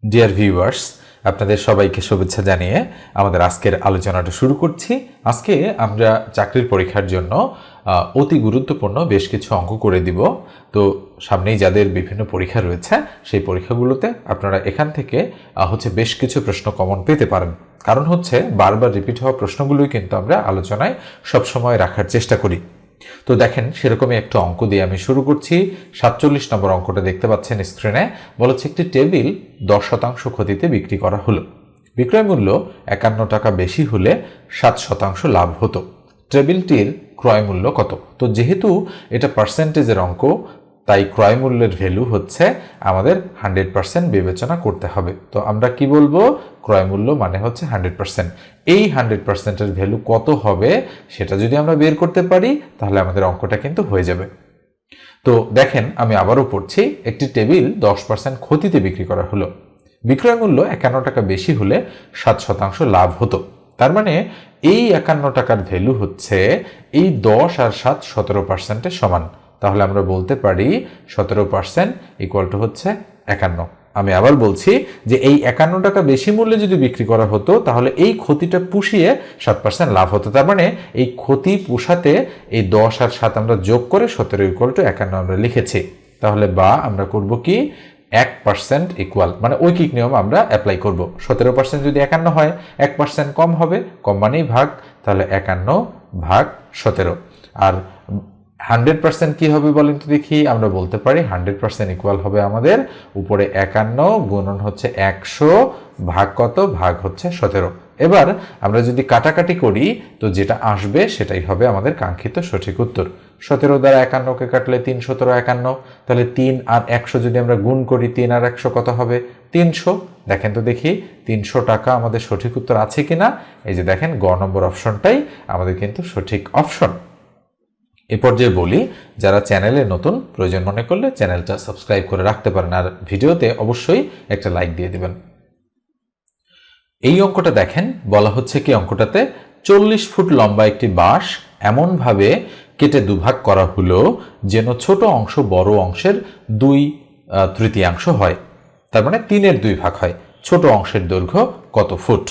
Dear viewers, আপনাদের সবাইকে শুভেচ্ছা জানিয়ে আমাদের আজকের আলোচনাটা শুরু করছি। আজকে আমরা চাকরির পরীক্ষার জন্য অতি গুরুত্বপূর্ণ বেশ কিছু অঙ্ক করে দিব। তো সামনেই যাদের বিভিন্ন পরীক্ষা রয়েছে সেই পরীক্ষাগুলোতে আপনারা এখান থেকে বেশ কিছু প্রশ্ন কমন পেতে পারেন। কারণ বারবার রিপিট হওয়া প্রশ্নগুলোই কিন্তু আমরা আলোচনায় সবসময় রাখার চেষ্টা করি। তো দেখেন, সেরকমই একটা অঙ্ক দিয়ে আমি শুরু করছি। 47 নম্বর অঙ্কটা দেখতে পাচ্ছেন স্ক্রিনে। বলেছে একটি টেবিল 10% ক্ষতিতে বিক্রি করা হলো। বিক্রয় মূল্য 51 টাকা বেশি হলে 7% লাভ হতো। টেবিলটির ক্রয় মূল্য কত? তো যেহেতু এটা পার্সেন্টেজের অঙ্ক, তাই ক্রয় মূল্যের ভ্যালু আমাদের 100% বিবেচনা করতে হবে। তো আমরা কি বলবো? ক্রয় মূল্য মানে 100%। এই 100%-এর ভ্যালু কত হবে সেটা যদি আমরা বের করতে পারি তাহলে আমাদের অঙ্কটা কিন্তু হয়ে যাবে। তো দেখেন, আমি আবারও পড়ছি। একটি টেবিল 10% ক্ষতিতে বিক্রি করা হলো। বিক্রয় মূল্য 51 টাকা বেশি হলে 7% লাভ হতো। তার মানে এই 51 টাকার ভ্যালু এই 10 আর 7 17%-এর সমান। তাহলে আমরা বলতে পারি 17% ইকুয়াল টু 51। আমি আবার বলছি যে এই 51 টাকা বেশি মূল্যে যদি বিক্রি করা হতো তাহলে এই ক্ষতিটা পুষিয়ে 7% লাভ হতো। তার মানে এই ক্ষতি পুষাতে এই 10 আর 7 আমরা যোগ করে 17 ইকুয়াল টু 51 আমরা লিখেছি। তাহলে বা আমরা করব কি, 1% ইকুয়াল মানে ঐকিক নিয়ম আমরা অ্যাপ্লাই করব। 17% যদি 51 হয়, 1% কম হবে, কম মানেই ভাগ, তাহলে 51 ভাগ 17। আর 100% কি হবে বলেন তো দেখি? আমরা বলতে পারি 100% ইকুয়াল হবে আমাদের উপরে 51 গুণন 100 ভাগ কত? ভাগ 17। এবার আমরা যদি কাটাকাটি করি তো যেটা আসবে সেটাই হবে আমাদের কাঙ্ক্ষিত সঠিক উত্তর। 17 দ্বারা 51-কে কাটলে 3 17 51। তাহলে 3 আর 100 যদি আমরা গুণ করি, 3 আর 100 কত হবে? 300। দেখেন তো দেখি 300 টাকা আমাদের সঠিক উত্তর আছে কিনা। এই যে দেখেন, গ নম্বর অপশনটাই আমাদের কিন্তু সঠিক অপশন। এ পর্যায়ে বলি, যারা চ্যানেলে নতুন, প্রয়োজন মনে করলে চ্যানেলটা সাবস্ক্রাইব করে রাখতে পারেন, আর ভিডিওতে অবশ্যই একটা লাইক দিয়ে দিবেন। এই অঙ্কটা দেখেন, বলা কি অঙ্কটাতে 40 ফুট লম্বা একটি বাঁশ এমনভাবে কেটে দুভাগ করা হলো যেন ছোট অংশ বড় অংশের 2/3 হয়। তার মানে 3/2 ভাগ হয়। ছোট অংশের দৈর্ঘ্য কত ফুট?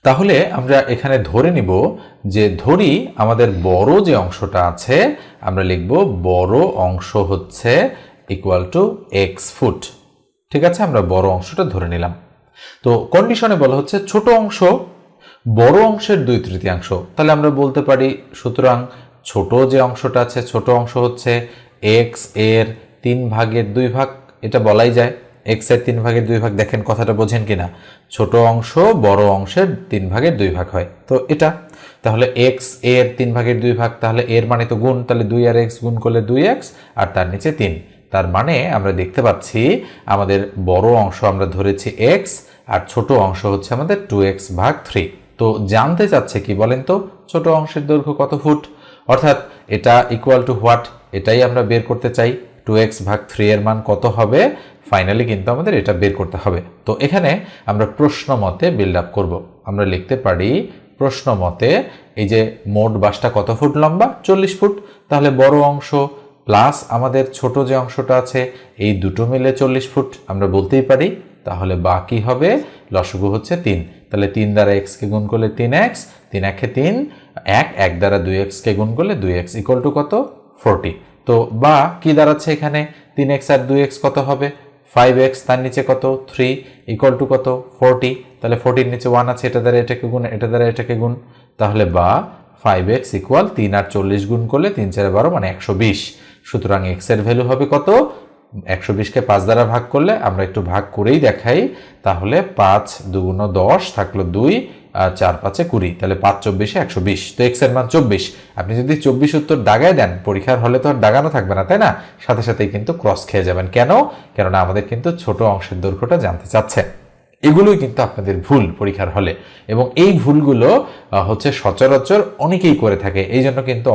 তাহলে আমরা এখানে ধরে নিব যে, ধরি আমাদের বড় যে অংশটা আছে আমরা লিখব বড় অংশ ইকুয়াল টু x ফুট। ঠিক আছে, আমরা বড় অংশটা ধরে নিলাম। তো কন্ডিশনে বলা ছোট অংশ বড় অংশের 2/3। তাহলে আমরা বলতে পারি, সুতরাং ছোট যে অংশটা আছে, ছোট অংশ x এর 3/2 এটা বলাই যায়। x এর 3/2 দেখেন কথাটা বোঝেন কিনা? ছোট অংশ বড় অংশের 3/2 হয়, তো এটা। তাহলে x এর 3/2, তাহলে এর মানে তো গুণ, তাহলে 2 আর x গুণ করলে 2x আর তার নিচে 3। তার মানে আমরা দেখতে পাচ্ছি আমাদের বড় অংশ আমরা ধরেছি x আর ছোট অংশ আমাদের 2x/3। তো জানতে চাচ্ছে কি বলেন তো, ছোট অংশের দৈর্ঘ্য কত ফুট? অর্থাৎ এটা ইকুয়াল টু হোয়াট, এটাই আমরা বের করতে চাই। 2x/3 এর মান কত হবে? ফাইনালি কিন্তু আমাদের এটা বের করতে হবে। তো এখানে আমরা প্রশ্ন মতে বিল্ড আপ করবো। আমরা লিখতে পারি প্রশ্ন মতে, এই যে মোট বাঁশটা কত ফুট লম্বা? 40 ফুট। তাহলে বড় অংশ প্লাস আমাদের ছোট যে অংশটা আছে, এই দুটো মিলে 40 ফুট আমরা বলতেই পারি। তাহলে বাকি হবে লসগু 3। তাহলে 3 দ্বারা x কে গুণ করলে 3x, 3 একে 3, 1 দ্বারা 2x কে গুণ করলে 2x ইকুয়াল টু কত? 40। তো বা কি দাঁড়াচ্ছে এখানে? 3x আর 2x কত হবে? 5x, তার নিচে কত? 3 ইকুয়াল টু কত? 40। তাহলে 40-এর নিচে 1 আছে, এটা দ্বারা এটাকে গুণ, এটা দ্বারা এটাকে গুণ। তাহলে বা 5x ইকুয়াল 3 আর 40 গুণ করলে 3 4 12 মানে 120। সুতরাং x এর ভ্যালু হবে কত? 120-কে 5 দ্বারা ভাগ করলে, আমরা একটু ভাগ করেই দেখাই, তাহলে 5 2 10 থাকলো 2 আর 4 5 20, তাহলে 5 24 120। তো x এর মান 24। আপনি যদি 24 উত্তর দাগায় দেন, পরীক্ষার হলে তো আর দাগানো থাকবে না, তাই না? সাথে সাথেই কিন্তু ক্রস খেয়ে যাবেন। কেন? কেননা আমাদের কিন্তু ছোট অংশের দৈর্ঘ্যটা জানতে চাচ্ছে। এগুলোই কিন্তু আপনাদের ভুল পরীক্ষার হলে, এবং এই ভুলগুলো সচরাচর অনেকেই করে থাকে। এই জন্য কিন্তু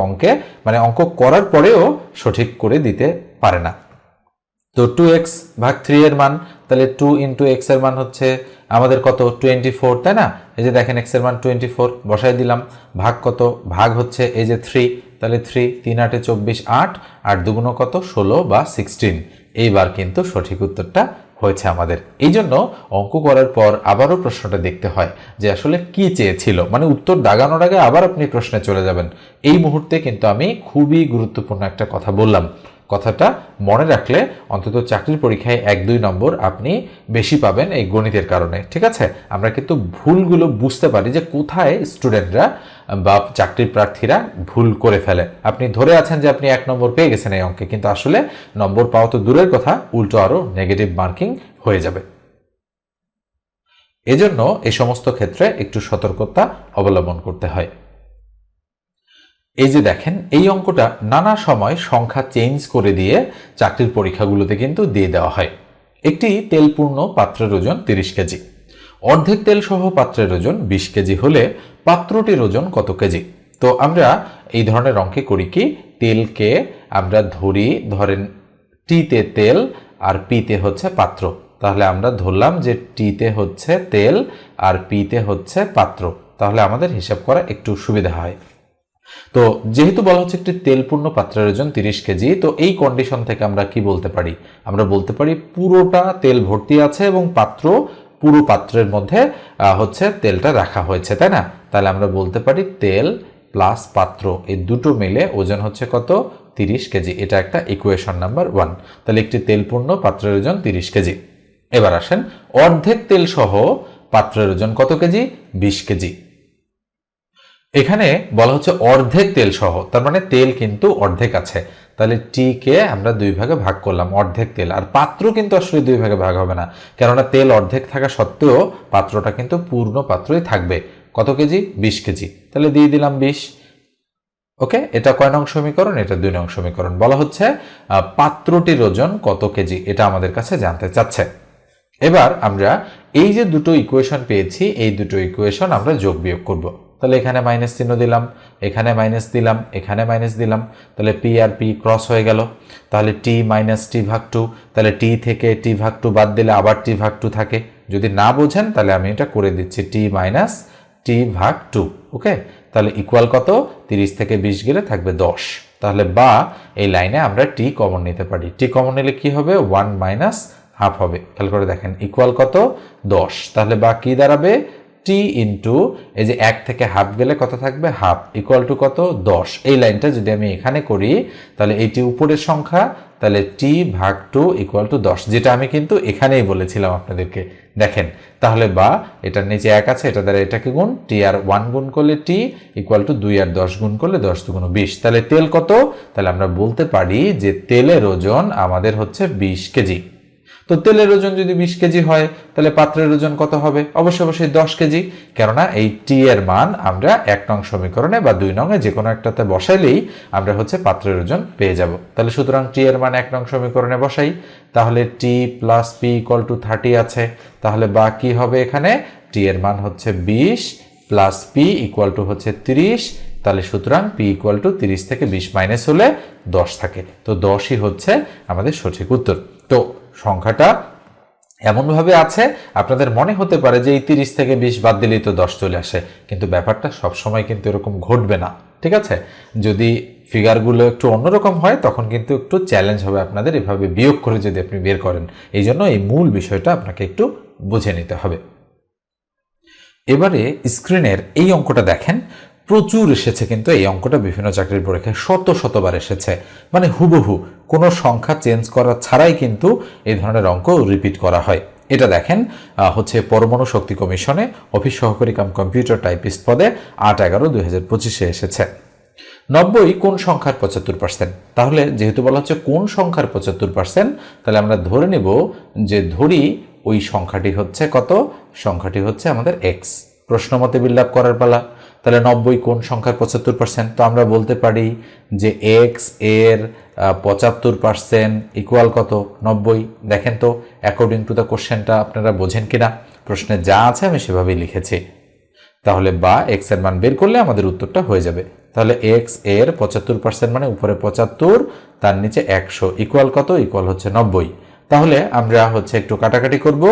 অঙ্ক করার পরেও সঠিক করে দিতে পারে না। তো 2x/3 এর মান, তাহলে 2 ইন্টু x এর মান আমাদের কত? 24, তাই না? এই যে দেখেন x এর মান 24 বসাই দিলাম। ভাগ কত? ভাগ এই যে 3, তাহলে 3 3 8 24 8 8 দুগুণ কত? 16 বা 16। এইবার কিন্তু সঠিক উত্তরটা হয়েছে আমাদের। এই জন্য অঙ্ক করার পর আবারও প্রশ্নটা দেখতে হয় যে আসলে কি চেয়েছিল, মানে উত্তর দাগানোর আগে আবার আপনি প্রশ্নে চলে যাবেন। এই মুহূর্তে কিন্তু আমি খুবই গুরুত্বপূর্ণ একটা কথা বললাম, কথাটা মনে রাখলে অন্তত চাকরির পরীক্ষায় 1-2 নম্বর আপনি বেশি পাবেন এই গণিতের কারণে। ঠিক আছে, আমরা কিন্তু ভুলগুলো বুঝতে পারি যে কোথায় স্টুডেন্টরা বা চাকরির প্রার্থীরা ভুল করে ফেলে। আপনি ধরে আছেন যে আপনি 1 নম্বর পেয়ে গেছেন এই অঙ্কে, কিন্তু আসলে নম্বর পাওয়া তো দূরের কথা, উল্টো আরো নেগেটিভ মার্কিং হয়ে যাবে। এজন্য এই সমস্ত ক্ষেত্রে একটু সতর্কতা অবলম্বন করতে হয়। এই যে দেখেন, এই অঙ্কটা নানা সময় সংখ্যা চেঞ্জ করে দিয়ে চাকরির পরীক্ষাগুলোতে কিন্তু দিয়ে দেওয়া হয়। একটি তেলপূর্ণ পাত্রের ওজন 30 কেজি, অর্ধেক তেল সহ পাত্রের ওজন 20 কেজি হলে পাত্রটির ওজন কত কেজি? তো আমরা এই ধরনের অঙ্কে করি কি, তেলকে আমরা ধরেন টিতে তেল আর পিতে হচ্ছে পাত্র। তাহলে আমরা ধরলাম যে টিতে হচ্ছে তেল আর পিতে হচ্ছে পাত্র, তাহলে আমাদের হিসাব করা একটু সুবিধা হয়। তো যেহেতু বলা হচ্ছে একটি তেলপূর্ণ পাত্রের ওজন 30 কেজি, তো এই কন্ডিশন থেকে আমরা কি বলতে পারি? আমরা বলতে পারি পুরোটা তেল ভর্তি আছে এবং পুরো পাত্রের মধ্যে হচ্ছে তেলটা রাখা হয়েছে, তাই না? তাহলে আমরা বলতে পারি তেল প্লাস পাত্র এই দুটো মিলে ওজন হচ্ছে কত? 30 কেজি। এটা একটা ইকুয়েশন নাম্বার 1। তাহলে একটি তেলপূর্ণ পাত্রের ওজন 30 কেজি। এবার আসেন, অর্ধেক তেল সহ পাত্রের ওজন কত কেজি? 20 কেজি। এখানে বলা হচ্ছে অর্ধেক তেল সহ, তার মানে তেল কিন্তু অর্ধেক আছে। তাহলে টি কে আমরা 2 ভাগে ভাগ করলাম, অর্ধেক তেল। আর পাত্র কিন্তু আসলে 2 ভাগে ভাগ হবে না, কেননা তেল অর্ধেক থাকা সত্ত্বেও পাত্রটা কিন্তু পূর্ণ পাত্রই থাকবে। কত কেজি? 20 কেজি। তাহলে দিয়ে দিলাম 20। ওকে, এটা কয় নং সমীকরণ? এটা 2 নং সমীকরণ। বলা হচ্ছে পাত্রটির ওজন কত কেজি, এটা আমাদের কাছে জানতে চাচ্ছে। এবার আমরা এই যে দুটো ইকুয়েশন পেয়েছি, এই দুটো ইকুয়েশন আমরা যোগ বিয়োগ করব। তাহলে এখানে মাইনাস চিহ্ন দিলাম, এখানে মাইনাস দিলাম, এখানে মাইনাস দিলাম, তাহলে পি আর পি ক্রস হয়ে গেল। তাহলে টি মাইনাস টি ভাগ 2, তাহলে টি থেকে টি ভাগ 2 বাদ দিলে আবার টি ভাগ 2 থাকে। যদি না বোঝেন তাহলে আমি এটা করে দিচ্ছি, টি মাইনাস টি ভাগ 2। ওকে, তাহলে ইকুয়াল কত? 30 থেকে 20 গেলে থাকবে 10। তাহলে বা এই লাইনে আমরা টি কমন নিতে পারি। টি কমন নিলে কি হবে? 1 মাইনাস হাফ হবে। খেয়াল করে দেখেন, ইকুয়াল কত? 10। তাহলে বা কি দাঁড়াবে? টি ইন্টু এই যে 1 থেকে হাফ গেলে কত থাকবে? হাফ, ইকুয়াল টু কত? 10। এই লাইনটা যদি আমি এখানে করি তাহলে এইটি উপরের সংখ্যা, তাহলে টি ভাগ 2 ইকুয়াল টু 10, যেটা আমি কিন্তু এখানেই বলেছিলাম আপনাদেরকে। দেখেন, তাহলে বা এটার নিচে 1 আছে, এটা দ্বারা এটাকে গুণ, টি আর 1 গুণ করলে টি ইকুয়াল টু 2 আর 10 গুণ করলে 10 দুগুণ 20। তাহলে তেল কত? তাহলে আমরা বলতে পারি যে তেলের ওজন আমাদের হচ্ছে 20 কেজি। তো তেলের ওজন যদি 20 কেজি হয় তাহলে পাত্রের ওজন কত হবে? অবশ্যই 10 কেজি, কেননা এই টি এর মান আমরা 1 নং সমীকরণে বা 2 নং এ যে কোনো একটাতে বসাইলেই আমরা হচ্ছে পাত্রের ওজন পেয়ে যাব। তাহলে সুতরাং টি এর মান 1 নং সমীকরণে বসাই, তাহলে টি প্লাস পি ইকুয়াল টু 30 আছে। তাহলে বা কি হবে? এখানে টি এর মান হচ্ছে 20 প্লাস পি ইকুয়াল টু হচ্ছে 30। তাহলে সুতরাং পি ইকুয়াল টু 30 থেকে 20 মাইনাস হলে 10 থাকে। তো 10ই হচ্ছে আমাদের সঠিক উত্তর। তো সংখ্যাটা এমনভাবে আছে, আপনাদের মনে হতে পারে যে এই 30 থেকে 20 বাদ দিলেই তো 10 চলে আসে, কিন্তু ব্যাপারটা সবসময় কিন্তু এরকম ঘটবে না। ঠিক আছে, যদি ফিগারগুলো একটু অন্যরকম হয় তখন কিন্তু একটু চ্যালেঞ্জ হবে আপনাদের, এভাবে বিয়োগ করে যদি আপনি বের করেন। এই জন্য এই মূল বিষয়টা আপনাকে একটু বুঝে নিতে হবে। এবারে স্ক্রিনের এই অঙ্কটা দেখেন, প্রচুর এসেছে কিন্তু এই অঙ্কটা বিভিন্ন চাকরির পরীক্ষায় শতবার এসেছে, মানে হুবহু কোনো সংখ্যা চেঞ্জ করা ছাড়াই কিন্তু এই ধরনের অঙ্ক রিপিট করা হয়। এটা দেখেন, হচ্ছে পরমাণু শক্তি কমিশনে অফিস সহকারী কাম কম্পিউটার টাইপিস্ট পদে 8/11/2025 এসেছে। 90 কোন সংখ্যার 75%? তাহলে যেহেতু বলা হচ্ছে কোন সংখ্যার 75%, তাহলে আমরা ধরে নিব যে ওই সংখ্যাটি হচ্ছে কত? সংখ্যাটি হচ্ছে আমাদের এক্স। প্রশ্ন মতে বিল্ড আপ করার পালা। তাহলে 90 কোন সংখ্যার 75%? তো আমরা বলতে পারি যে এক্স এর 75% ইকুয়াল কত? 90। দেখেন তো অ্যাকর্ডিং টু দ্য কোশ্চেনটা আপনারা বোঝেন কিনা? প্রশ্নে যা আছে আমি সেভাবেই লিখেছি। তাহলে বা এক্স এর মান বের করলে আমাদের উত্তরটা হয়ে যাবে। তাহলে এক্স এর 75% মানে উপরে 75, তার নিচে 100 ইকুয়াল কত? ইকুয়াল হচ্ছে 90। তাহলে আমরা হচ্ছে একটু কাটাকাটি করব,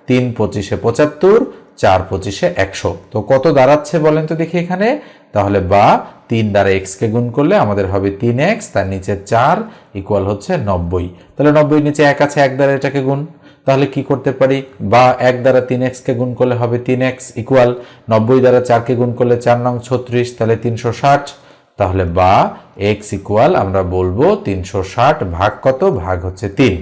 3 25 75, 4 25 100। তো কত দাঁড়াচ্ছে বলেন তো দেখি এখানে? তাহলে বা 3 দ্বারা এক্স কে গুণ করলে আমাদের হবে 3x, তার নিচে 4 ইকুয়াল হচ্ছে 90। তাহলে 90 নিচে 1 আছে, 1 দ্বারা এটাকে গুণ, তাহলে কি করতে পারি, বা 1 দ্বারা 3x কে গুণ করলে হবে 3x ইকুয়াল 90 দ্বারা 4 কে গুণ করলে 4 নং 36, তাহলে 360। তাহলে বা x ইকুয়াল আমরা বলবো 360 ভাগ কত, ভাগ হচ্ছে 3।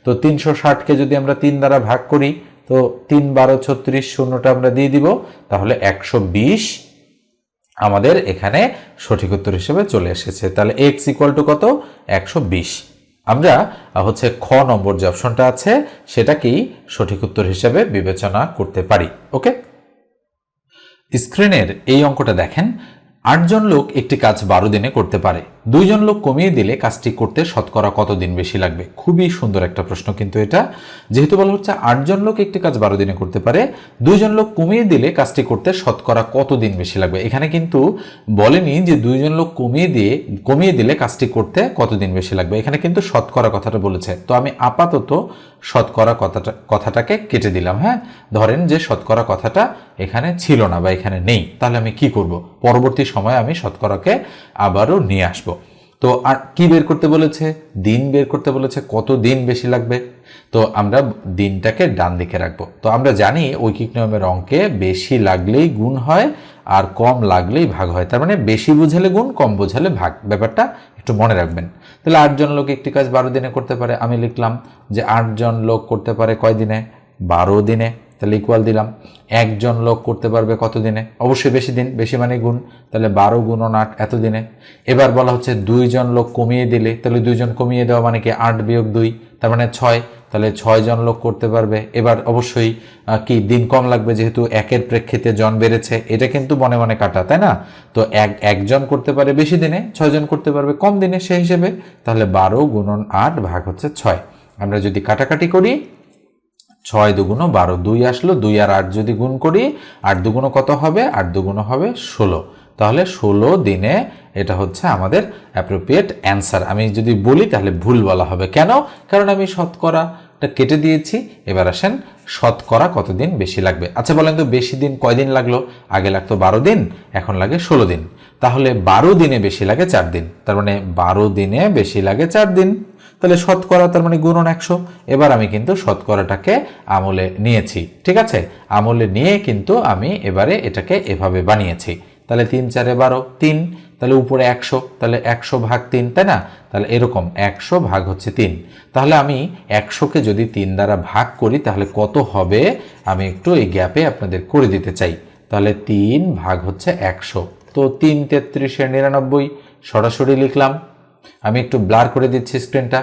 তো 360 কে যদি আমরা 3 দ্বারা ভাগ করি তো 3 12 36, শূন্যটা আমরা দিয়ে দিব, তাহলে 120 আমাদের এখানে সঠিক উত্তর হিসেবে চলে এসেছে। তাহলে x ইকুয়াল টু কত, 120। আমরা হচ্ছে খ নম্বর যে অপশনটা আছে সেটাকেই সঠিক উত্তর হিসেবে বিবেচনা করতে পারি। ওকে, স্ক্রিনের এই অঙ্কটা দেখেন, 8 জন লোক একটি কাজ 12 দিনে করতে পারে, 2 জন লোক কমিয়ে দিলে কাজটি করতে শতকরা কত দিন বেশি লাগবে? খুবই সুন্দর একটা প্রশ্ন কিন্তু এটা, যেহেতু বলা হচ্ছে 8 জন লোক একটি কাজ 12 দিনে করতে পারে, 2 জন লোক কমিয়ে দিলে কাজটি করতে শতকরা কত দিন বেশি লাগবে। এখানে কিন্তু বলেনি যে 2 জন লোক কমিয়ে দিলে কাজটি করতে কত দিন বেশি লাগবে, এখানে কিন্তু শতকরা কথাটা বলেছে। তো আমি আপাতত শতকরা কথাটাকে কেটে দিলাম। হ্যাঁ, ধরেন যে শতকরা কথাটা এখানে ছিল না বা এখানে নেই, তাহলে আমি কি করব, পরবর্তী সময়ে আমি শতকরাকে আবারও নিয়ে আসব। তো আর কি বের করতে বলেছে, দিন বের করতে বলেছে, কত দিন বেশি লাগবে। তো আমরা দিনটাকে ডান দিকে রাখবো। তো আমরা জানি ঐকিক নিয়মের অঙ্কে বেশি লাগলেই গুণ হয় আর কম লাগলেই ভাগ হয়, তার মানে বেশি বুঝালে গুণ, কম বুঝালে ভাগ, ব্যাপারটা একটু মনে রাখবেন। তাহলে 8 জন লোক একটি কাজ 12 দিনে করতে পারে, আমি লিখলাম যে 8 জন লোক করতে পারে কয় দিনে, 12 দিনে, তাহলে ইকুয়াল দিলাম। 1 জন লোক করতে পারবে কত দিনে, অবশ্যই বেশি দিন, বেশি মানে গুণ, তাহলে 12 গুণন 8 এত দিনে। এবার বলা হচ্ছে 2 জন লোক কমিয়ে দিলে, তাহলে 2 জন কমিয়ে দেওয়া মানে কি 8 বিয়োগ 2, তার মানে 6, তাহলে 6 জন লোক করতে পারবে। এবার অবশ্যই কি দিন কম লাগবে, যেহেতু 1-এর প্রেক্ষিতে জন বেড়েছে, এটা কিন্তু মনে মনে কাটা, তাই না? তো 1 জন করতে পারে বেশি দিনে, 6 জন করতে পারবে কম দিনে, সেই হিসেবে তাহলে 12 গুণন 8 ভাগ হচ্ছে 6। আমরা যদি কাটাকাটি করি 6 দুগুণ 12, 2 আসলো, 2 আর 8 যদি গুণ করি 8 দুগুণ কত হবে, 8 দুগুণ হবে 16, তাহলে 16 দিনে এটা হচ্ছে আমাদের অ্যাপ্রোপ্রিয়েট অ্যান্সার। আমি যদি বলি তাহলে ভুল বলা হবে, কেন? কারণ আমি শতকরাটা কেটে দিয়েছি। এবার আসেন শতকরা কতদিন বেশি লাগবে। আচ্ছা বলেন তো বেশি দিন কয়দিন লাগলো, আগে লাগতো 12 দিন, এখন লাগে 16 দিন, তাহলে 12 দিনে বেশি লাগে 4 দিন, তার মানে 12 দিনে বেশি লাগে 4 দিন, তাহলে শতকরা তার মানে গুণন 100। এবার আমি কিন্তু শতকরাটাকে আমলে নিয়েছি, ঠিক আছে, আমলে নিয়ে কিন্তু আমি এবারে এটাকে এভাবে বানিয়েছি। তাহলে 3 4 12, 3, তাহলে উপরে 100, তাহলে 100 ভাগ 3, তাই না? তাহলে এরকম 100 ভাগ হচ্ছে 3। তাহলে আমি 100কে যদি 3 দ্বারা ভাগ করি তাহলে কত হবে, আমি একটু এই গ্যাপে আপনাদের করে দিতে চাই। তাহলে 3 ভাগ হচ্ছে 100, তো 3 33 99, সরাসরি লিখলাম। আমি একটু ব্লার করে দিচ্ছি স্ক্রিনটা,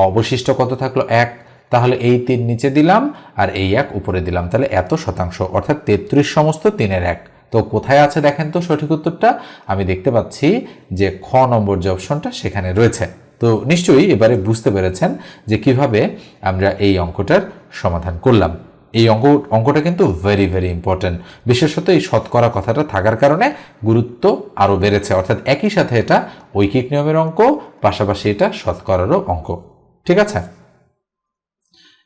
অবশিষ্ট কত থাকলো 1, তাহলে এই 3 নিচে দিলাম আর এই 1 উপরে দিলাম, তাহলে এত শতাংশ, অর্থাৎ 33 সমস্ত 3-এর 1। তো কোথায় আছে দেখেন তো সঠিক উত্তরটা, আমি দেখতে পাচ্ছি যে খ নম্বর যে অপশনটা সেখানে রয়েছে। তো নিশ্চয়ই এবারে বুঝতে পেরেছেন যে কিভাবে আমরা এই অঙ্কটার সমাধান করলাম। এই অঙ্কটা কিন্তু ভেরি ভেরি ইম্পর্টেন্ট, বিশেষত এই শতকরা কথাটা থাকার কারণে গুরুত্ব আরও বেড়েছে, অর্থাৎ একই সাথে এটা ঐকিক নিয়মের অঙ্ক, পাশাপাশি এটা শতকরারও অঙ্ক, ঠিক আছে?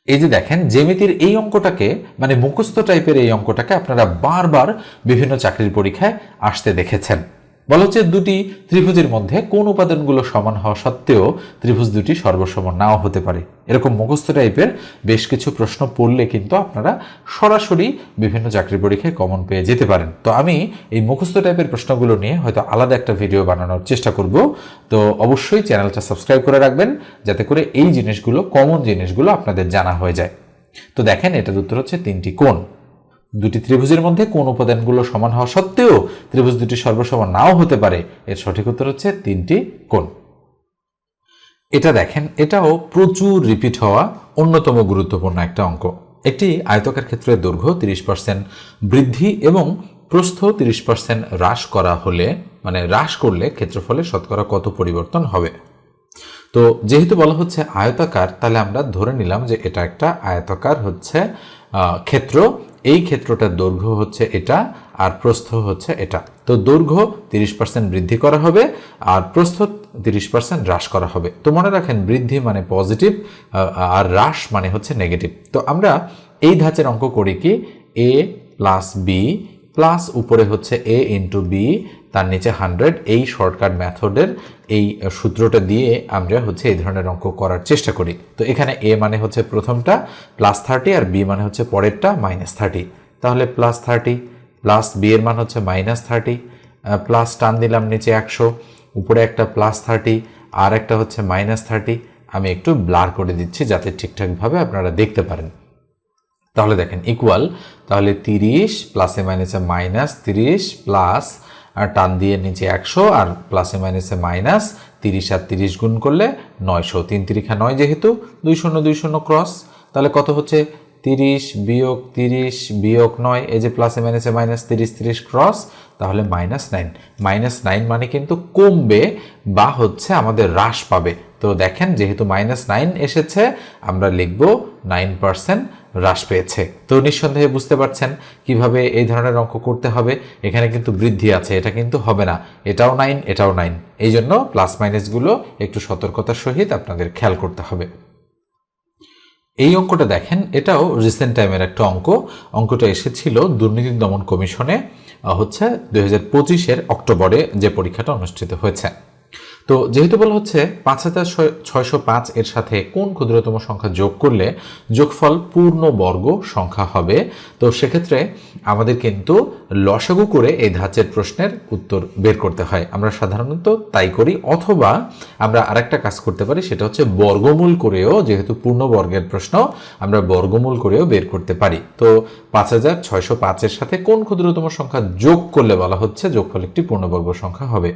এই যে দেখেন জ্যামিতির এই অঙ্কটাকে, মানে মুখস্থ টাইপের এই অঙ্কটাকে আপনারা বারবার বিভিন্ন চাকরির পরীক্ষায় আসতে দেখেছেন। বলা হচ্ছে দুটি ত্রিভুজের মধ্যে কোন উপাদানগুলো সমান হওয়া সত্ত্বেও ত্রিভুজ দুটি সর্বসম নাও হতে পারে। এরকম মুখস্থ টাইপের বেশ কিছু প্রশ্ন পড়লে কিন্তু আপনারা সরাসরি বিভিন্ন চাকরির পরীক্ষায় কমন পেয়ে যেতে পারেন। তো আমি এই মুখস্থ টাইপের প্রশ্নগুলো নিয়ে হয়তো আলাদা একটা ভিডিও বানানোর চেষ্টা করব। তো অবশ্যই চ্যানেলটা সাবস্ক্রাইব করে রাখবেন যাতে করে এই জিনিসগুলো, কমন জিনিসগুলো আপনাদের জানা হয়ে যায়। তো দেখেন এটার উত্তর হচ্ছে 3টি কোণ। দুটি ত্রিভুজের মধ্যে কোন উপাদানগুলো সমান হওয়া সত্ত্বেও ত্রিভুজ দুটি সর্বসম নাও হতে পারে, এর সঠিক উত্তর হচ্ছে 3টি কোণ। এটা দেখেন, এটাও প্রচুর রিপিট হওয়া অন্যতম গুরুত্বপূর্ণ একটা অঙ্ক। একটি আয়তকার ক্ষেত্রের দৈর্ঘ্য 30% বৃদ্ধি এবং প্রস্থ 30% হ্রাস করা হলে, মানে হ্রাস করলে ক্ষেত্রফলে শতকরা কত পরিবর্তন হবে। তো যেহেতু বলা হচ্ছে আয়তাকার, তাহলে আমরা ধরে নিলাম যে এটা একটা আয়তাকার হচ্ছে ক্ষেত্র, এই ক্ষেত্রটার দৈর্ঘ্য হচ্ছে এটা আর প্রস্থ হচ্ছে এটা। তো দৈর্ঘ্য 30% বৃদ্ধি করা হবে আর প্রস্থ 30% হ্রাস করা হবে। তো মনে রাখেন বৃদ্ধি মানে পজিটিভ আর হ্রাস মানে হচ্ছে নেগেটিভ। তো আমরা এই ধাঁচের অঙ্ক করি কি, a + b প্লাস উপরে হচ্ছে a ইন্টু বি, তার নিচে 100। এই শর্টকাট মেথডের এই সূত্রটা দিয়ে আমরা হচ্ছে এই ধরনের অঙ্ক করার চেষ্টা করি। তো এখানে a মানে হচ্ছে প্রথমটা +30 আর b মানে হচ্ছে পরেরটা -30। তাহলে +30 প্লাস b এর মান হচ্ছে -30, প্লাস টান দিলাম নিচে 100, উপরে একটা +30 আর একটা হচ্ছে -30। আমি একটু ব্লার করে দিচ্ছি যাতে ঠিকঠাকভাবে আপনারা দেখতে পারেন। তাহলে দেখেন ইকুয়াল, তাহলে 30 প্লাসে মাইনাসে -30 প্লাস আর টান দিয়ে নিচে 100 আর প্লাসে মাইনাসে মাইনাস 30 আর 30 গুণ করলে 900, 3 3 9 যেহেতু 2 0 2 0 ক্রস, তাহলে কত হচ্ছে 30 বিয়োগ 30 বিয়োগ 9, এই যে প্লাসে মাইনাসে মাইনাস 30 30 ক্রস, তাহলে -9। -9 মানে কিন্তু কমবে বা হচ্ছে আমাদের হ্রাস পাবে। তো দেখেন যেহেতু -9 এসেছে আমরা লিখব 9% হ্রাস পেয়েছে। তো নিঃসন্দেহে বুঝতে পারছেন কিভাবে এই ধরনের অঙ্ক করতে হবে। এখানে কিন্তু বৃদ্ধি আছে, এটা কিন্তু হবে না, এটাও 9 এটাও 9। এই জন্য প্লাস মাইনাসগুলো একটু সতর্কতার সহিত আপনাদের খেয়াল করতে হবে। এই অঙ্কটা দেখেন, এটাও রিসেন্ট টাইমের একটা অঙ্কটা এসেছিল দুর্নীতি দমন কমিশনে, হচ্ছে 2025-এর অক্টোবরে যে পরীক্ষাটা অনুষ্ঠিত হয়েছে। তো যেহেতু বলা হচ্ছে 5605 এর সাথে কোন ক্ষুদ্রতম সংখ্যা যোগ করলে যোগফল পূর্ণবর্গ সংখ্যা হবে, তো সেক্ষেত্রে আমাদের কিন্তু লসাগু করে এই ধাঁচের প্রশ্নের উত্তর বের করতে হয়। আমরা সাধারণত তাই করি, অথবা আমরা আরেকটা কাজ করতে পারি, সেটা হচ্ছে বর্গমূল করেও, যেহেতু পূর্ণবর্গের প্রশ্ন, আমরা বর্গমূল করেও বের করতে পারি। তো 5605 এর সাথে কোন ক্ষুদ্রতম সংখ্যা যোগ করলে বলা হচ্ছে যোগফল একটি পূর্ণবর্গ সংখ্যা হবে।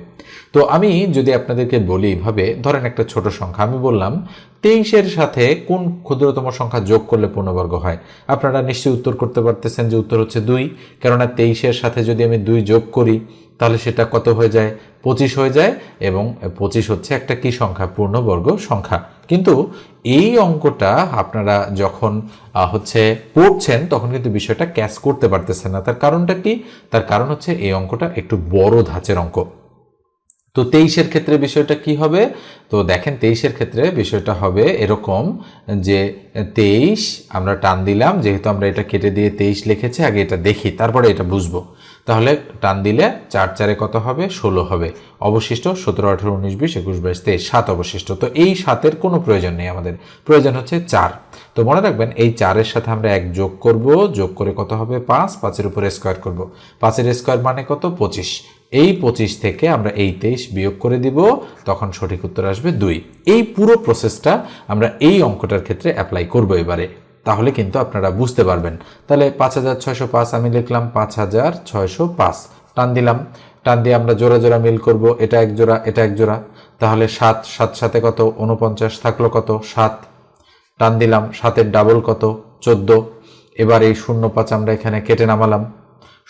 তো আমি যদি আপনাদেরকে বলি এইভাবে, ধরেন একটা ছোট সংখ্যা, আমি বললাম 23-এর সাথে কোন ক্ষুদ্রতম সংখ্যা যোগ করলে পূর্ণবর্গ হয়। আপনারা নিশ্চয়ই উত্তর করতে পারতেছেন যে উত্তর হচ্ছে 2, কেননা 23-এর সাথে যদি আমি 2 যোগ করি তাহলে সেটা কত হয়ে যায়, 25 হয়ে যায়, এবং 25 হচ্ছে একটা কি সংখ্যা, পূর্ণবর্গ সংখ্যা। কিন্তু এই অঙ্কটা আপনারা যখন হচ্ছে পড়ছেন তখন কিন্তু বিষয়টা ক্যাচ করতে পারতেছেন না। তার কারণটা কি? তার কারণ হচ্ছে এই অঙ্কটা একটু বড় ধাঁচের অঙ্ক। তো 23-এর ক্ষেত্রে বিষয়টা কি হবে? তো দেখেন 23-এর ক্ষেত্রে বিষয়টা হবে এরকম যে 23 আমরা টান দিলাম, যেহেতু আমরা এটা কেটে দিয়ে 23 লিখেছি, আগে এটা দেখি তারপরে এটা বুঝবো। তাহলে টান দিলে 4 4-এ কত হবে, 16 হবে। অবশিষ্ট 17 18 19 20 21 22 23, 7 অবশিষ্ট। তো এই 7-এর কোনো প্রয়োজন নেই, আমাদের প্রয়োজন হচ্ছে 4। তো মনে রাখবেন এই 4-এর সাথে আমরা 1 যোগ করব, যোগ করে কত হবে 5, 5-এর উপরে স্কোয়ার করব, 5-এর স্কোয়ার মানে কত 25। এই 25 থেকে আমরা এই 23 বিয়োগ করে দিব, তখন সঠিক উত্তর আসবে 2। এই পুরো প্রসেসটা আমরা এই অঙ্কটার ক্ষেত্রে অ্যাপ্লাই করব এবারে, তাহলে কিন্তু আপনারা বুঝতে পারবেন। তাহলে 5605 আমি লিখলাম 5605, টান দিলাম, টান দিয়ে আমরা জোড়া জোড়া মিল করব, এটা এক জোড়া এটা এক জোড়া, তাহলে 7 7 সাথে কত 49, থাকলো কত 7, টান দিলাম 7-এর ডাবল কত 14। এবার এই 05 আমরা এখানে কেটে নামালাম,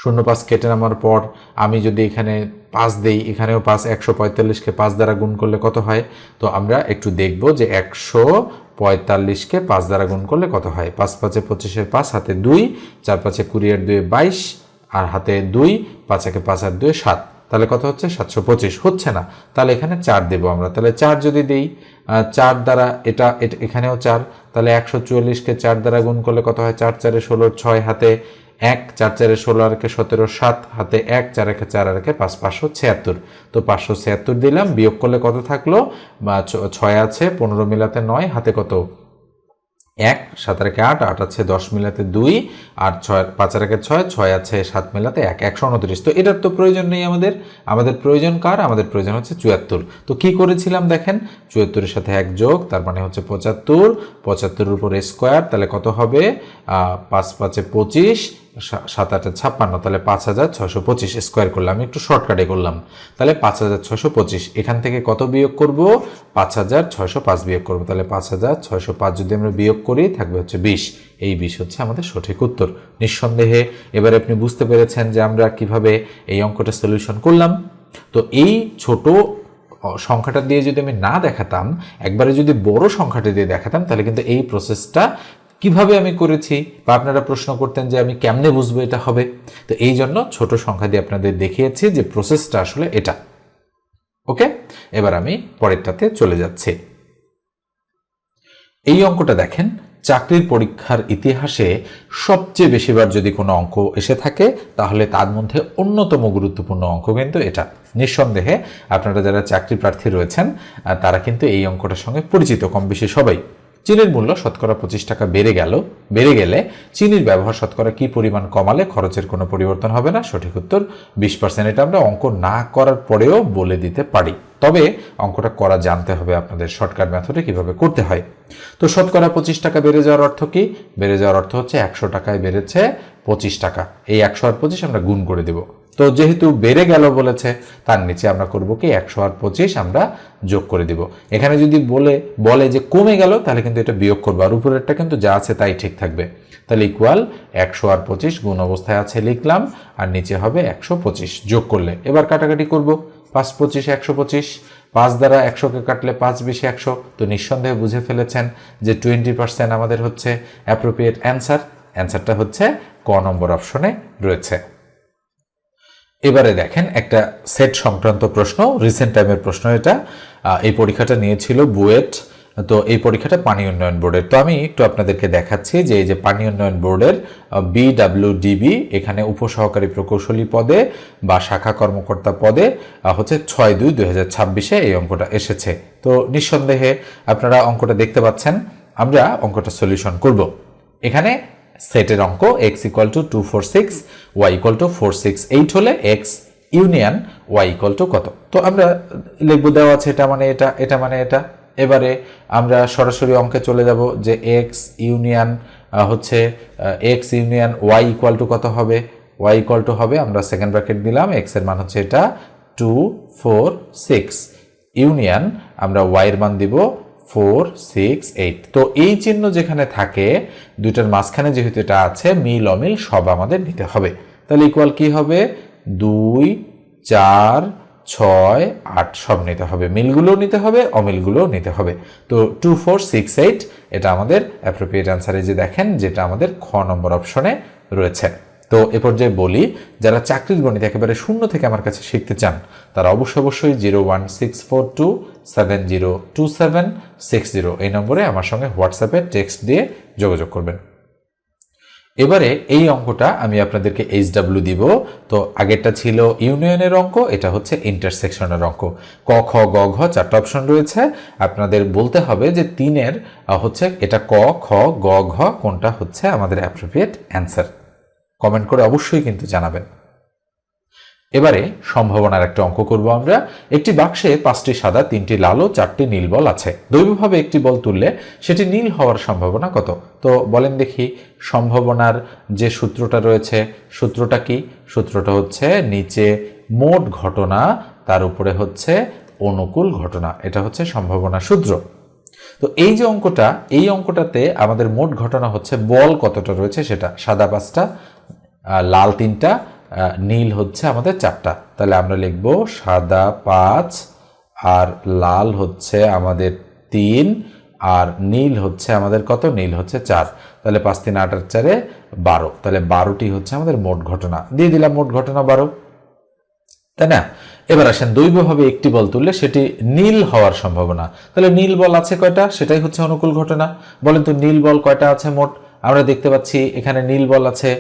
05 কেটে নামার পর আমি যদি এখানে 5 দেই, এখানেও 5, 145-কে 5 দ্বারা গুণ করলে কত হয়। তো আমরা একটু দেখব যে 145-কে 5 দ্বারা গুণ করলে কত হয়। 5 5-এ 25-এর 5, হাতে 2, 4 5-এ 20-এর 2 22, আর হাতে 2, 5-একে 5 আর 2 7, তাহলে কত হচ্ছে 725। হচ্ছে না, তাহলে এখানে 4 দেব আমরা। তাহলে 4 যদি দেই, 4 দ্বারা এটা এখানেও 4, তাহলে 144-কে 4 দ্বারা গুণ করলে কত হয়, 4 4-এ 16, 6 হাতে 1, 4 4-এ 16 আর 17, 7 হাতে 1, 4 1-এ 4 আর 5, 576। তো 576 দিলাম, বিয়োগ করলে কত থাকলো, 6 আছে 15 মিলাতে 9, হাতে কত 1, 7 আর 8, 8 আছে 10 মিলাতে 2, আর 5 আর 6, 6 আছে 7 মিলাতে 1, 129। তো এটার তো প্রয়োজন নেই আমাদের প্রয়োজন কার, আমাদের প্রয়োজন হচ্ছে 74। তো কি করেছিলাম দেখেন, 74-এর সাথে 1 যোগ, তার মানে হচ্ছে 75, 75-এর উপর স্কোয়ার, তাহলে কত হবে 5 5-এ 25, 7 8-এ 56, তাহলে 5625 স্কোয়ার করলাম, আমি একটু শর্টকাটে করলাম। তাহলে 5625, এখান থেকে কত বিয়োগ করব, 5605 বিয়োগ করব, তাহলে 5605 যদি আমরা বিয়োগ করি থাকবে হচ্ছে 20। এই 20 হচ্ছে আমাদের সঠিক উত্তর। নিঃসন্দেহে এবার আপনি বুঝতে পেরেছেন যে আমরা কিভাবে এই অঙ্কটা সলিউশন করলাম। তো এই ছোট সংখ্যাটা দিয়ে যদি আমি না দেখাতাম, একবারে যদি বড় সংখ্যাটা দিয়ে দেখাতাম, তাহলে কিন্তু এই প্রসেসটা কিভাবে আমি করেছি, বা আপনারা প্রশ্ন করতেন যে আমি কেমনে বুঝবো এটা হবে। তো এই জন্য ছোট সংখ্যা দিয়ে আপনাদের দেখিয়েছি যে প্রসেসটা আসলে এটা। ওকে, এবার আমি পরেরটাতে চলে যাচ্ছি। এই অঙ্কটা দেখেন, চাকরির পরীক্ষার ইতিহাসে সবচেয়ে বেশিবার যদি কোনো অঙ্ক এসে থাকে তাহলে তার মধ্যে অন্যতম গুরুত্বপূর্ণ অঙ্ক কিন্তু এটা। নিঃসন্দেহে আপনারা যারা চাকরি প্রার্থী রয়েছেন তারা কিন্তু এই অঙ্কটার সঙ্গে পরিচিত কম বেশি সবাই। চিনির মূল্য শতকরা 25 টাকা বেড়ে গেলে চিনির ব্যবহার শতকরা কি পরিমাণ কমালে খরচের কোনো পরিবর্তন হবে না? সঠিক উত্তর 20%। এটা আমরা অঙ্ক না করার পরেও বলে দিতে পারি, তবে অঙ্কটা করা জানতে হবে আপনাদের শর্টকাট মেথডে কিভাবে করতে হয়। তো শতকরা 25 টাকা বেড়ে যাওয়ার অর্থ কি? বেড়ে যাওয়ার অর্থ হচ্ছে 100 টাকায় বেড়েছে 25 টাকা, এই 100 আর 25 আমরা গুণ করে দেব। তো যেহেতু বেড়ে গেল বলেছে, তার নিচে আমরা করব কি 100 আর 25 আমরা যোগ করে দিব। এখানে যদি বলে যে কমে গেল তাহলে কিন্তু এটা বিয়োগ করবো, আর উপরেরটা কিন্তু যা আছে তাই ঠিক থাকবে। তাহলে ইকুয়াল 100 আর 25 গুণ অবস্থায় আছে লিখলাম, আর নিচে হবে 125 যোগ করলে। এবার কাটাকাটি করব, 5 25 125, 5 দ্বারা 100কে কাটলে 5 20 100। তো নিঃসন্দেহে বুঝে ফেলেছেন যে 20% আমাদের হচ্ছে অ্যাপ্রোপ্রিয়েট অ্যান্সার। অ্যান্সারটা হচ্ছে ক নম্বর অপশনে রয়েছে। এবারে দেখেন একটা সেট সংক্রান্ত প্রশ্ন, রিসেন্ট টাইমের প্রশ্ন এটা। এই পরীক্ষাটা নিয়েছিল বুয়েট, তো এই পরীক্ষাটা পানি উন্নয়ন বোর্ডের। তো আমি একটু আপনাদেরকে দেখাচ্ছি যে এই যে পানি উন্নয়ন বোর্ডের BWDB, এখানে উপসহকারী প্রকৌশলী পদে বা শাখা কর্মকর্তা পদে হচ্ছে 6/2/2026 এই অঙ্কটা এসেছে। তো নিঃসন্দেহে আপনারা অঙ্কটা দেখতে পাচ্ছেন। আমরা অঙ্কটা সলিউশন করব। এখানে সেটের অঙ্ক x = 246, y = 468 হলে x ইউনিয়ন y কত? তো আমরা লিখব দেওয়া আছে এটা মানে এটা, এটা মানে এটা। এবারে আমরা সরাসরি অঙ্কে চলে যাব যে x ইউনিয়ন হচ্ছে x ইউনিয়ন y কত হবে? y হবে, আমরা সেকেন্ড ব্র্যাকেট দিলাম, x এর মান হচ্ছে এটা 2 4 6, ইউনিয়ন আমরা y এর মান দিব 4 6 8। তো এই চিহ্ন যেখানে থাকে দুইটার মাঝখানে যেহেতু এটা আছে, মিল অমিল সব আমাদের নিতে হবে। তাহলে ইকুয়াল কি হবে? 2 4 6 8 সব নিতে হবে, মিলগুলোও নিতে হবে অমিলগুলোও নিতে হবে। তো 2 4 6 8 এটা আমাদের অ্যাপ্রোপ্রিয়েট অ্যান্সারে যে দেখেন যেটা আমাদের খ নম্বর অপশনে রয়েছে। তো এ পর্যায়ে বলি, যারা চাকরির গণিত একেবারে শূন্য থেকে আমার কাছে শিখতে চান তারা অবশ্যই 01642702760 এই নম্বরে আমার সঙ্গে হোয়াটসঅ্যাপে টেক্সট দিয়ে যোগাযোগ করবেন। এবারে এই অঙ্কটা আমি আপনাদেরকে HW দিব। তো আগেরটা ছিল ইউনিয়নের অঙ্ক, এটা হচ্ছে ইন্টারসেকশনের অঙ্ক। ক খ গ ঘ 4টা অপশন রয়েছে, আপনাদের বলতে হবে যে 3-এর হচ্ছে এটা ক খ গ ঘ কোনটা হচ্ছে আমাদের অ্যাপ্রোপ্রিয়েট অ্যান্সার। কমেন্ট করে অবশ্যই কিন্তু জানাবেন। এবারে সম্ভাবনার একটা অঙ্ক করব আমরা। একটি বাক্সে 5টি সাদা 3টি লাল ও 4টি নীল বল আছে। দৈবভাবে একটি বল তুললে সেটি নীল হওয়ার সম্ভাবনা কত? তো বলেন দেখি, সম্ভাবনার যে সূত্রটা রয়েছে, সূত্রটা কি? সূত্রটা হচ্ছে নিচে মোট ঘটনা তার উপরে হচ্ছে অনুকূল ঘটনা, এটা হচ্ছে সম্ভাবনা সূত্র। তো এই যে অঙ্কটা, এই অঙ্কটাতে আমাদের মোট ঘটনা হচ্ছে বল কতটা রয়েছে সেটা, সাদা 5টা, লাল 3টা, নীল হচ্ছে আমাদের 4টা। তাহলে আমরা লিখব সাদা 5 আর লাল হচ্ছে আমাদের 3 আর নীল হচ্ছে আমাদের কত? নীল হচ্ছে 4। তাহলে 5 3 8 আর 4 12, তাহলে 12টি হচ্ছে আমাদের মোট ঘটনা। দিয়ে দিলাম মোট ঘটনা 12, তাই না? এবার আসেন দৈবভাবে একটি বল তুললে সেটি নীল হওয়ার সম্ভাবনা। তাহলে নীল বল আছে কয়টা? সেটাই হচ্ছে অনুকূল ঘটনা। বলেন তো নীল বল কয়টা আছে মোট? আমরা দেখতে পাচ্ছি এখানে নীল বল আছে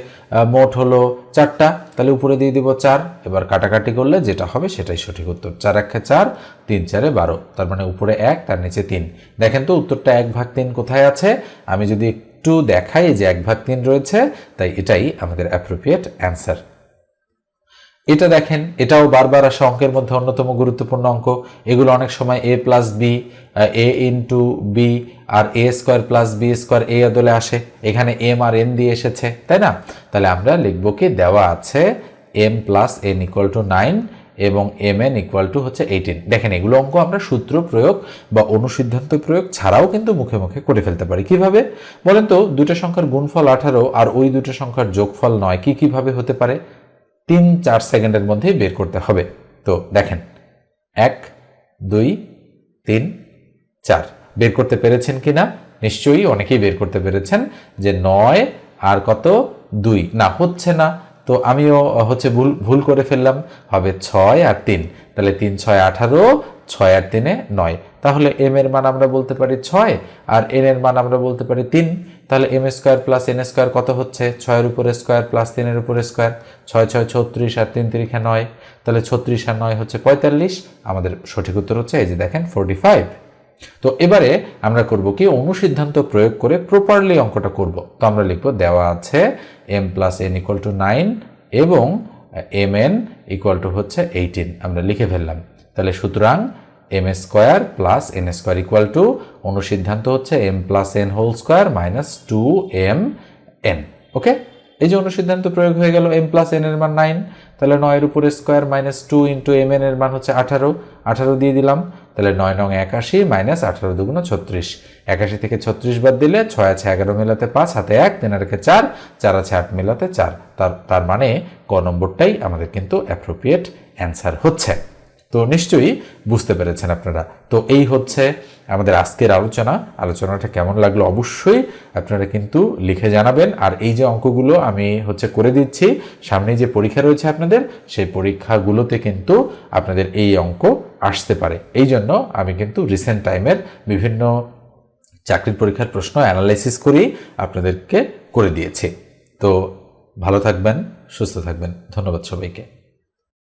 মোট হলো 4টা, তাহলে উপরে দিয়ে দিব 4। এবার কাটাকাটি করলে যেটা হবে সেটাই সঠিক উত্তর। 4 1 4, 3 4 12, তার মানে উপরে 1 তার নিচে 3। দেখেন তো উত্তরটা 1/3 কোথায় আছে? আমি যদি একটু দেখাই যে 1/3 রয়েছে, তাই এটাই আমাদের অ্যাপ্রোপ্রিয়েট অ্যান্সার। এটা দেখেন, এটাও বারবার আসা অঙ্কের মধ্যে অন্যতম গুরুত্বপূর্ণ অঙ্ক। এগুলো অনেক সময় a + b, a × b R a² + b² এই আদলে আসে। এখানে m আর n দিয়ে এসেছে, তাই না? তাহলে আমরা লিখব কি, দেওয়া আছে m + n = 9 এবং mn = হচ্ছে 18। দেখেন এগুলো অঙ্ক আমরা সূত্র প্রয়োগ বা অনুসিদ্ধান্ত প্রয়োগ ছাড়াও কিন্তু মুখে মুখে করে ফেলতে পারি। কিভাবে বলেন তো? দুটো সংখ্যার গুণফল 18 আর ওই দুটো সংখ্যার যোগফল 9 কিভাবে হতে পারে? 3-4 সেকেন্ডের মধ্যেই বের করতে হবে। তো দেখেন 1 2 3 4 বের করতে পেরেছেন কিনা? নিশ্চয়ই অনেকেই বের করতে পেরেছেন যে 9 আর কত 2 না, হচ্ছে না। তো আমিও হচ্ছে ভুল করে ফেললাম, হবে 6 আর 3। তাহলে 3 6 18, 6 আর 3 9। তাহলে m এর মান আমরা বলতে পারি 6 আর n এর মান আমরা বলতে পারি 3। তাহলে m square plus n square কত হচ্ছে? 6 এর উপরে স্কয়ার প্লাস 3 এর উপরে স্কয়ার, 6 6 36 আর 3 3 9। তাহলে 36 আর 9 হচ্ছে 45। আমাদের সঠিক উত্তর হচ্ছে এই যে দেখেন 45। তো এবারে আমরা করব কি, অনুসিদ্ধান্ত প্রয়োগ করে প্রপারলি অঙ্কটা করব। তো আমরা লিখব দেওয়া আছে m plus n equal to 9 এবং mn ইকুয়াল টু হচ্ছে 18। আমরা লিখে ফেললাম। তাহলে সুতরাং m square plus n square equal to অনুসিদ্ধান্ত হচ্ছে m plus n whole square minus 2mn। Okay, এই যে অনুসিদ্ধান্ত প্রয়োগ হয়ে গেল। m প্লাস n এর মান 9, তাহলে 9 এর উপরে স্কয়ার মাইনাস 2 ইন্টু mn এর মান হচ্ছে 18, 18 দিয়ে দিলাম। তাহলে 9 9 81 মাইনাস 18 দুগুণ 36, 81 থেকে 36 বাদ দিলে 6 আছে 11 মেলাতে 5, হাতে 1, 3 রেখে 4, 4 আছে 8 মেলাতে 4। তার মানে ক নম্বরটাই আমাদের কিন্তু অ্যাপ্রোপ্রিয়েট অ্যান্সার হচ্ছে। তো নিশ্চয়ই বুঝতে পেরেছেন আপনারা। তো এই হচ্ছে আমাদের আজকের আলোচনাটা কেমন লাগলো অবশ্যই আপনারা কিন্তু লিখে জানাবেন। আর এই যে অঙ্কগুলো আমি করে দিচ্ছি, সামনে যে পরীক্ষা রয়েছে আপনাদের, সেই পরীক্ষাগুলোতে কিন্তু আপনাদের এই অঙ্ক আসতে পারে। এই জন্য আমি কিন্তু রিসেন্ট টাইমের বিভিন্ন চাকরির পরীক্ষার প্রশ্ন অ্যানালাইসিস করি আপনাদেরকে করে দিয়েছি। তো ভালো থাকবেন, সুস্থ থাকবেন। ধন্যবাদ সবাইকে।